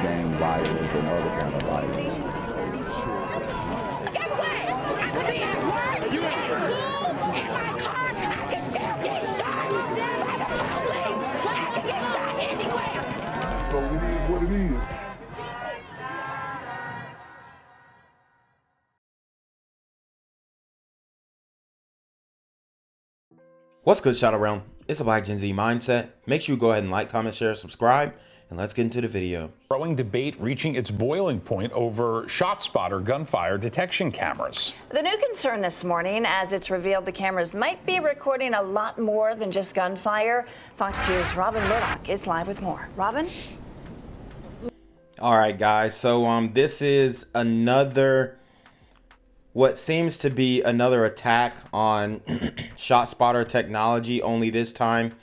gang violence and other kind of violence. Get away! I could be at work, at school, in my car, I can still get shot by the police, but I can get shot anywhere. So it is what it is. What's good, Shadow Realm? It's a Black Gen Z mindset. Make sure you go ahead and like, comment, share, subscribe, and let's get into the video. Growing debate reaching its boiling point over Shotspotter gunfire detection cameras. The new concern this morning, as it's revealed the cameras might be recording a lot more than just gunfire. Fox 2's Robin Murdoch is live with more. Robin? All right, guys. So this is what seems to be another attack on Shotspotter technology, only this time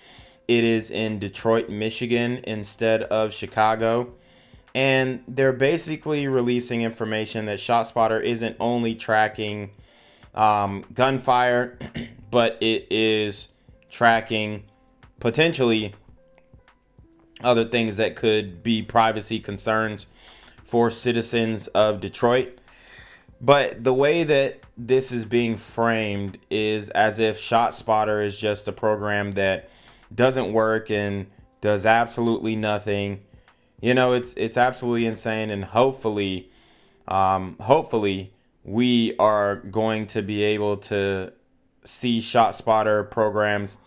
it is in Detroit, Michigan instead of Chicago. And they're basically releasing information that Shotspotter isn't only tracking gunfire, but it is tracking potentially other things that could be privacy concerns for citizens of Detroit. But the way that this is being framed is as if Shotspotter is just a program that doesn't work and does absolutely nothing. You know, it's absolutely insane. And hopefully we are going to be able to see Shotspotter programs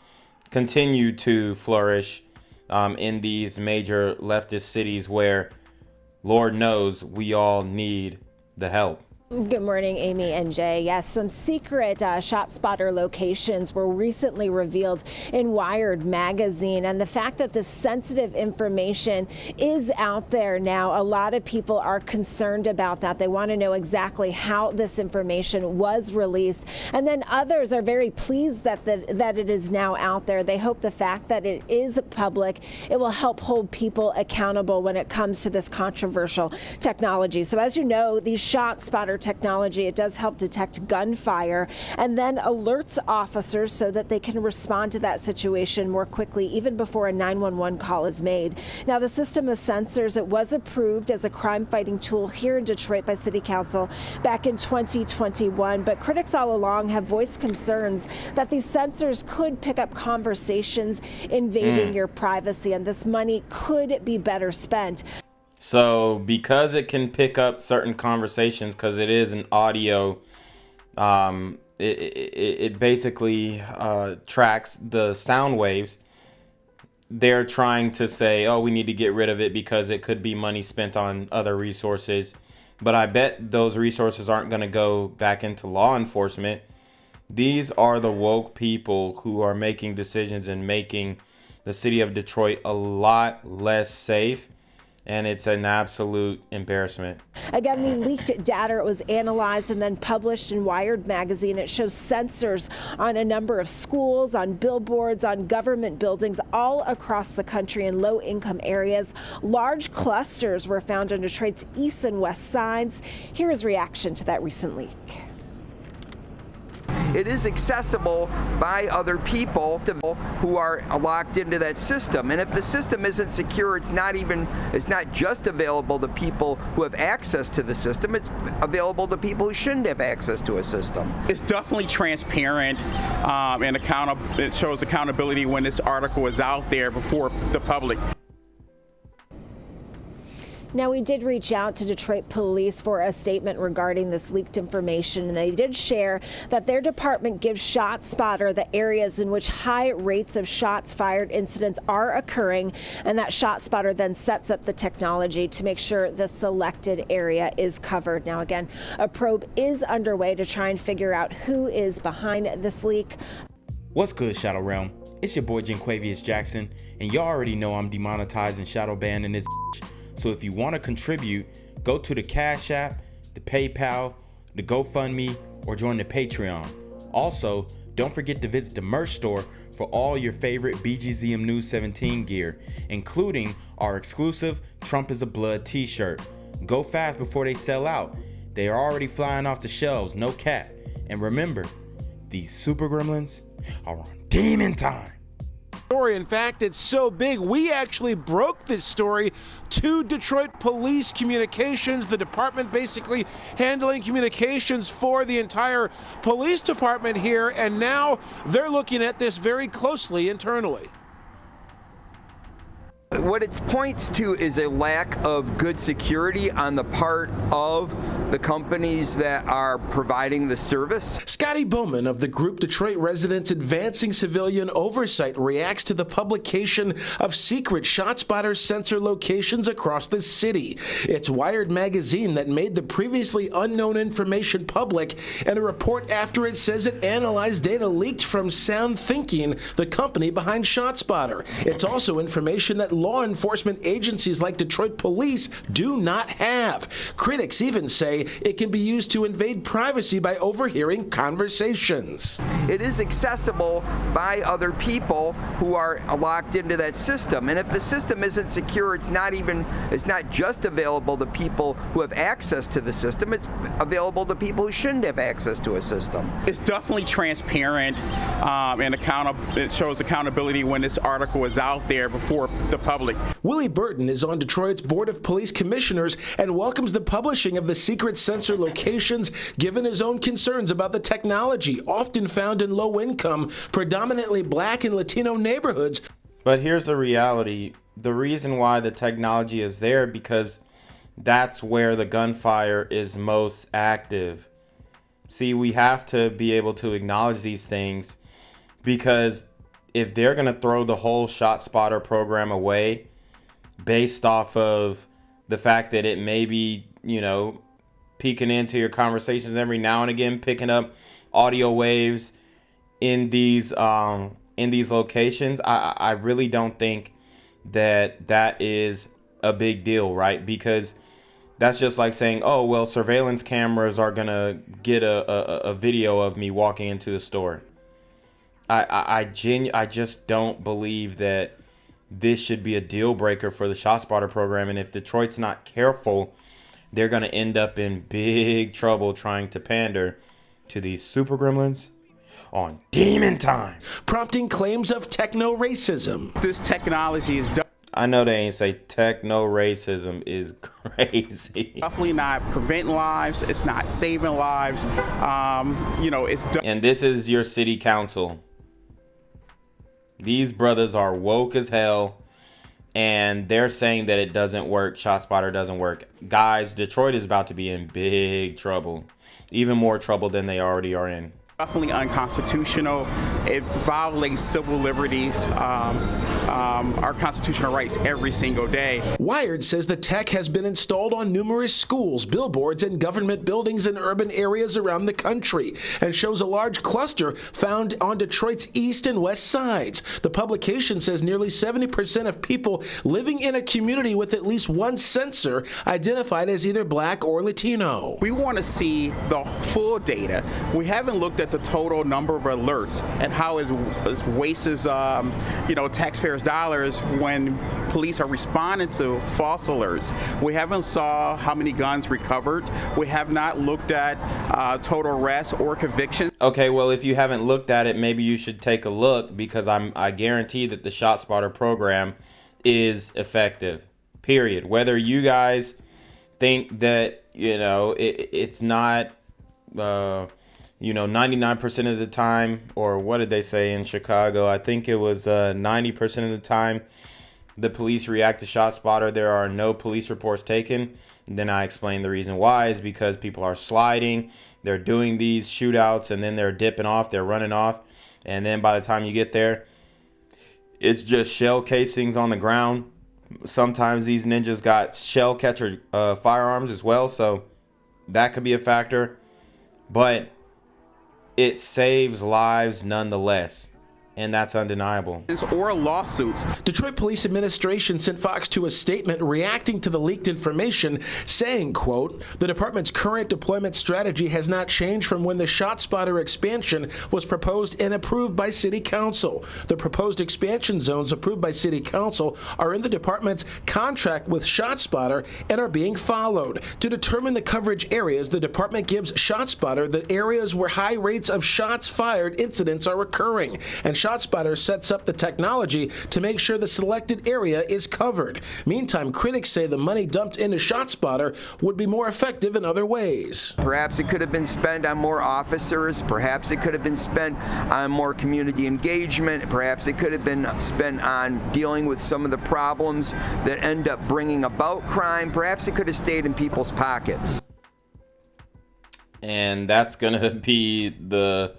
continue to flourish in these major leftist cities where, Lord knows, we all need the help. Good morning, Amy and Jay. Yes, some secret Shotspotter locations were recently revealed in Wired magazine, and the fact that this sensitive information is out there now, a lot of people are concerned about that. They want to know exactly how this information was released, and then others are very pleased that it is now out there. They hope the fact that it is public, it will help hold people accountable when it comes to this controversial technology. So as you know, these Shotspotter technology, it does help detect gunfire and then alerts officers so that they can respond to that situation more quickly, even before a 911 call is made. Now, the system of sensors, it was approved as a crime-fighting tool here in Detroit by City Council back in 2021, but critics all along have voiced concerns that these sensors could pick up conversations invading your privacy, and this money could be better spent. So because it can pick up certain conversations, because it is an audio, it basically tracks the sound waves. They're trying to say, oh, we need to get rid of it because it could be money spent on other resources. But I bet those resources aren't going to go back into law enforcement. These are the woke people who are making decisions and making the city of Detroit a lot less safe. And it's an absolute embarrassment. Again, the leaked data was analyzed and then published in Wired magazine. It shows sensors on a number of schools, on billboards, on government buildings all across the country in low-income areas. Large clusters were found on Detroit's east and west sides. Here is reaction to that recent leak. It is accessible by other people who are locked into that system. And if the system isn't secure, it's not just available to people who have access to the system, it's available to people who shouldn't have access to a system. It's definitely transparent and it shows accountability when this article is out there before the public. Now, we did reach out to Detroit police for a statement regarding this leaked information, and they did share that their department gives Shotspotter the areas in which high rates of shots fired incidents are occurring, and that Shotspotter then sets up the technology to make sure the selected area is covered. Now, again, a probe is underway to try and figure out who is behind this leak. What's good, Shadow Realm? It's your boy Jenquavius Jackson, and y'all already know I'm demonetized and shadow banned in this. So if you want to contribute, go to the Cash App, the PayPal, the GoFundMe, or join the Patreon. Also, don't forget to visit the merch store for all your favorite BGZM News 17 gear, including our exclusive Trump is a Blood t-shirt. Go fast before they sell out. They are already flying off the shelves, no cap. And remember, these super gremlins are on demon time. In fact, it's so big, we actually broke this story to Detroit Police Communications, the department basically handling communications for the entire police department here, and now they're looking at this very closely internally. What it points to is a lack of good security on the part of the companies that are providing the service. Scotty Bowman of the group Detroit Residents Advancing Civilian Oversight reacts to the publication of secret ShotSpotter sensor locations across the city. It's Wired magazine that made the previously unknown information public, and a report after it says it analyzed data leaked from Sound Thinking, the company behind ShotSpotter. It's also information that law enforcement agencies like Detroit Police do not have. Critics even say it can be used to invade privacy by overhearing conversations. It is accessible by other people who are locked into that system. And if the system isn't secure, it's not just available to people who have access to the system, it's available to people who shouldn't have access to a system. It's definitely transparent and it shows accountability when this article is out there before the public. Willie Burton is on Detroit's Board of Police Commissioners and welcomes the publishing of the secret sensor locations, given his own concerns about the technology often found in low-income, predominantly Black and Latino neighborhoods. But here's the reality. The reason why the technology is there, because that's where the gunfire is most active. See, we have to be able to acknowledge these things, because if they're going to throw the whole ShotSpotter program away based off of the fact that it may be, peeking into your conversations every now and again, picking up audio waves in these locations, I really don't think that is a big deal, right? Because that's just like saying, oh, well, surveillance cameras are going to get a video of me walking into the store. I just don't believe that this should be a deal breaker for the ShotSpotter program. And if Detroit's not careful, they're going to end up in big trouble trying to pander to these super gremlins on demon time, prompting claims of techno-racism. This technology is I know they ain't say techno-racism is crazy. Definitely not preventing lives. It's not saving lives. And this is your city council. These brothers are woke as hell, and they're saying that it doesn't work. ShotSpotter doesn't work. Guys, Detroit is about to be in big trouble. Even more trouble than they already are in. Definitely unconstitutional. It violates civil liberties, our constitutional rights every single day. Wired says the tech has been installed on numerous schools, billboards, and government buildings in urban areas around the country, and shows a large cluster found on Detroit's east and west sides. The publication says nearly 70% of people living in a community with at least one sensor identified as either Black or Latino. We want to see the full data. We haven't looked at the total number of alerts and how it wastes taxpayers' dollars when police are responding to false alerts. We haven't saw how many guns recovered. We have not looked at total arrests or convictions. Okay, well, if you haven't looked at it, maybe you should take a look, because I guarantee that the ShotSpotter program is effective, period. Whether you guys think that, it's not 99% of the time, or what did they say in Chicago? I think it was 90% of the time the police react to ShotSpotter. There are no police reports taken. And then I explained the reason why is because people are sliding. They're doing these shootouts, and then they're dipping off. They're running off. And then by the time you get there, it's just shell casings on the ground. Sometimes these ninjas got shell catcher firearms as well. So that could be a factor. But it saves lives nonetheless, and that's undeniable. Or lawsuits. Detroit Police Administration sent Fox 2 a statement reacting to the leaked information, saying, quote, "The department's current deployment strategy has not changed from when the ShotSpotter expansion was proposed and approved by City Council. The proposed expansion zones approved by City Council are in the department's contract with ShotSpotter and are being followed. To determine the coverage areas, the department gives ShotSpotter the areas where high rates of shots fired incidents are occurring, and ShotSpotter sets up the technology to make sure the selected area is covered. Meantime, critics say the money dumped into ShotSpotter would be more effective in other ways. Perhaps it could have been spent on more officers. Perhaps it could have been spent on more community engagement. Perhaps it could have been spent on dealing with some of the problems that end up bringing about crime. Perhaps it could have stayed in people's pockets. And that's going to be the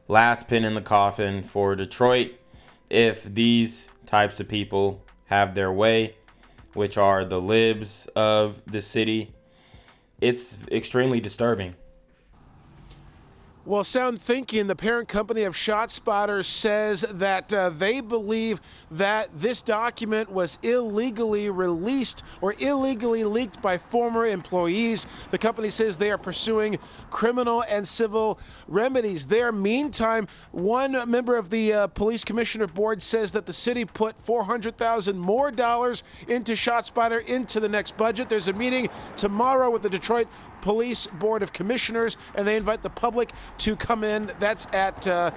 last pin in the coffin for Detroit if these types of people have their way, which are the libs of the city. It's extremely disturbing. Well, Sound Thinking, the parent company of ShotSpotter, says that they believe that this document was illegally released or illegally leaked by former employees. The company says they are pursuing criminal and civil remedies there. Meantime, one member of the police commissioner board says that the city put $400,000 more into ShotSpotter into the next budget. There's a meeting tomorrow with the Detroit Police Board of Commissioners, and they invite the public to come in. That's at the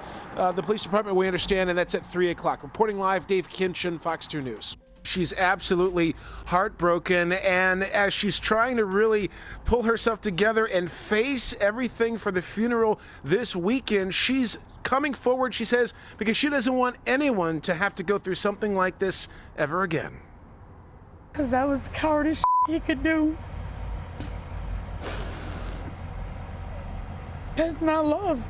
police department, we understand, and that's at 3 o'clock. Reporting live, Dave Kinchin, Fox 2 News. She's absolutely heartbroken, and as she's trying to really pull herself together and face everything for the funeral this weekend, she's coming forward, she says, because she doesn't want anyone to have to go through something like this ever again. Because that was the cowardice he could do. That's not love.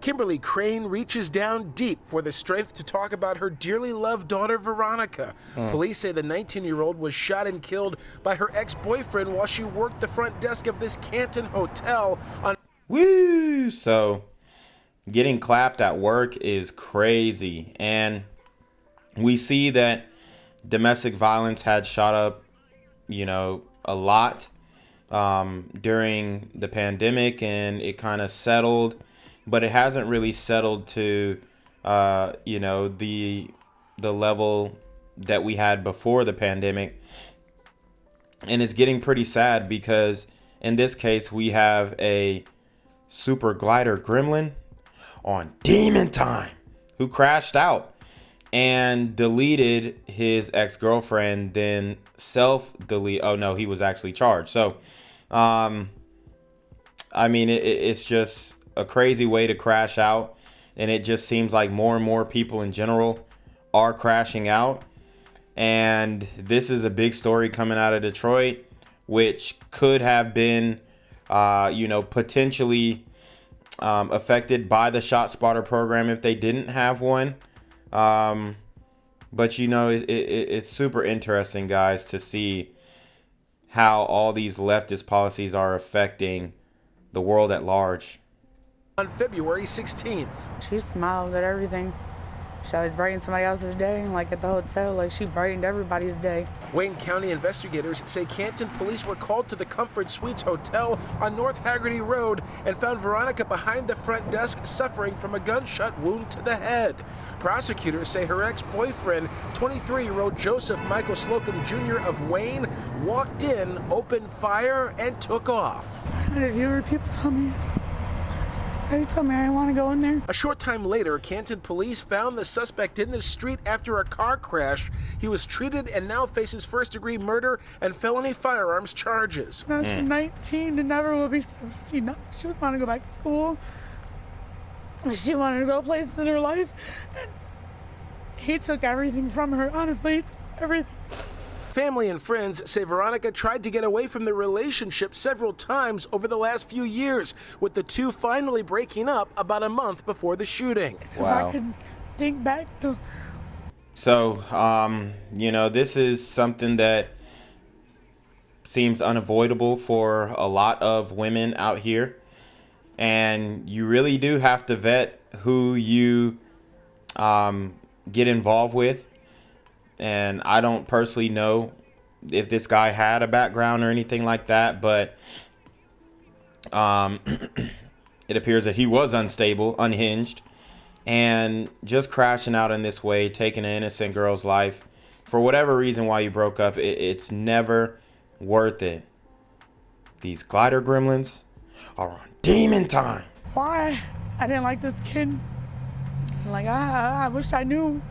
Kimberly Crain reaches down deep for the strength to talk about her dearly loved daughter, Veronica. Police say the 19-year-old was shot and killed by her ex-boyfriend while she worked the front desk of this Canton hotel on... Woo! So, getting clapped at work is crazy. And we see that domestic violence had shot up, a lot during the pandemic, and it kind of settled, but it hasn't really settled to the level that we had before the pandemic. And it's getting pretty sad because in this case we have a super glider gremlin on demon time who crashed out and deleted his ex-girlfriend, then self-delete. Oh no, he was actually charged. So it's just a crazy way to crash out, and it just seems like more and more people in general are crashing out. And this is a big story coming out of Detroit, which could have been potentially affected by the ShotSpotter program if they didn't have one. But it's super interesting, guys, to see how all these leftist policies are affecting the world at large. On February 16th. She smiled at everything. She always brightened somebody else's day, like at the hotel, like she brightened everybody's day. Wayne County investigators say Canton police were called to the Comfort Suites Hotel on North Haggerty Road and found Veronica behind the front desk suffering from a gunshot wound to the head. Prosecutors say her ex-boyfriend, 23-year-old Joseph Michael Slocum Jr. of Wayne, walked in, opened fire, and took off. People tell me. They told me I didn't want to go in there. A short time later, Canton police found the suspect in the street after a car crash. He was treated and now faces first-degree murder and felony firearms charges. Now she's 19 and never will be 17. She was wanting to go back to school. She wanted to go places in her life. And he took everything from her. Honestly, he took everything. Family and friends say Veronica tried to get away from the relationship several times over the last few years, with the two finally breaking up about a month before the shooting. Wow. If I could think back to... So, this is something that seems unavoidable for a lot of women out here. And you really do have to vet who you get involved with. And I don't personally know if this guy had a background or anything like that, but it appears that he was unstable, unhinged, and just crashing out in this way, taking an innocent girl's life for whatever reason why you broke up. It's never worth it. These glider gremlins are on demon time. Why? I didn't like this kid. Like, I wish I knew.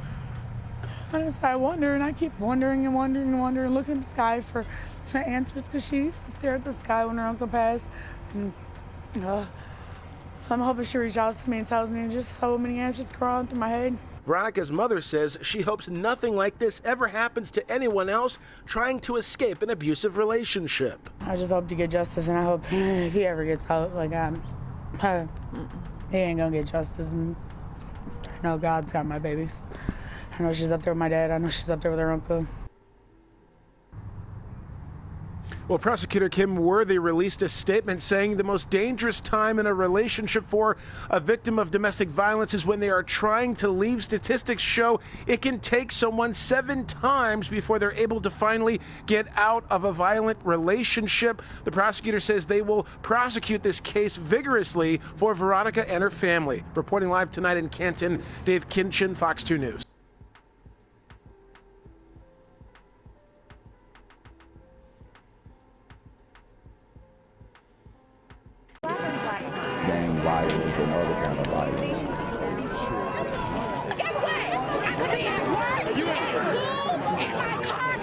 Honestly, I wonder, and I keep wondering and wondering and wondering, looking at the sky for answers, because she used to stare at the sky when her uncle passed. And I'm hoping she reaches out to me and tells me just so many answers crawling through my head. Veronica's mother says she hopes nothing like this ever happens to anyone else trying to escape an abusive relationship. I just hope to get justice, and I hope if he ever gets out, like, he ain't gonna get justice. And I know God's got my babies. I know she's up there with my dad. I know she's up there with her uncle. Well, prosecutor Kim Worthy released a statement saying the most dangerous time in a relationship for a victim of domestic violence is when they are trying to leave. Statistics show it can take someone 7 times before they're able to finally get out of a violent relationship. The prosecutor says they will prosecute this case vigorously for Veronica and her family. Reporting live tonight in Canton, Dave Kinchin, Fox 2 News. Gang violence and other kind of violence. Get away! I could be at work, at school, in my car.